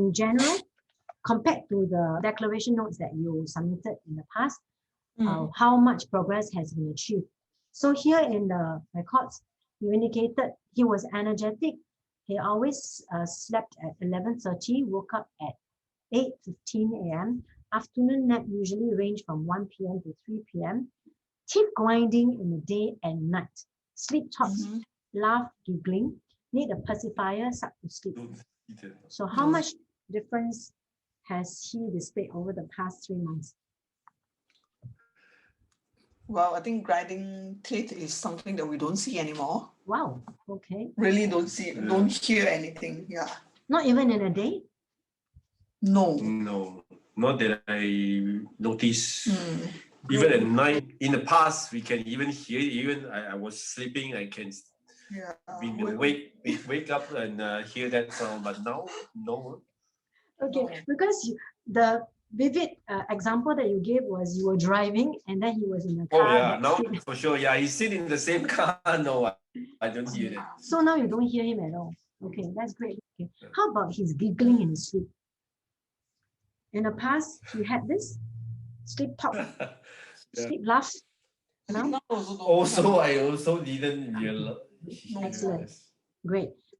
in general, compared to the declaration notes that you submitted in the past, how much progress has been achieved. So here in the records, you indicated he was energetic. He always slept at 11:30, woke up at 8:15 a.m. Afternoon nap usually range from 1 p.m. to 3 p.m. Teeth grinding in the day and night. Sleep talks, laugh, giggling. Need a pacifier, suck to sleep. So how much difference has he displayed over the past 3 months? Well, I think grinding teeth is something that we don't see anymore. Wow, okay. Really don't see, don't hear anything, yeah. Not even in a day? No. No, not that I notice. Even at night, in the past, we can even hear, even I was sleeping, I can wake up and hear that sound, but now, no. Okay, because the vivid example that you gave was you were driving and then he was in the car. Oh yeah, now for sure, yeah, he's sitting in the same car. No, I don't hear that. So now you don't hear him at all. Okay, that's great. Okay. How about his giggling in his sleep? In the past, he had this sleep talk, sleep laugh. Now? Also, I also didn't realize. Excellent. Great.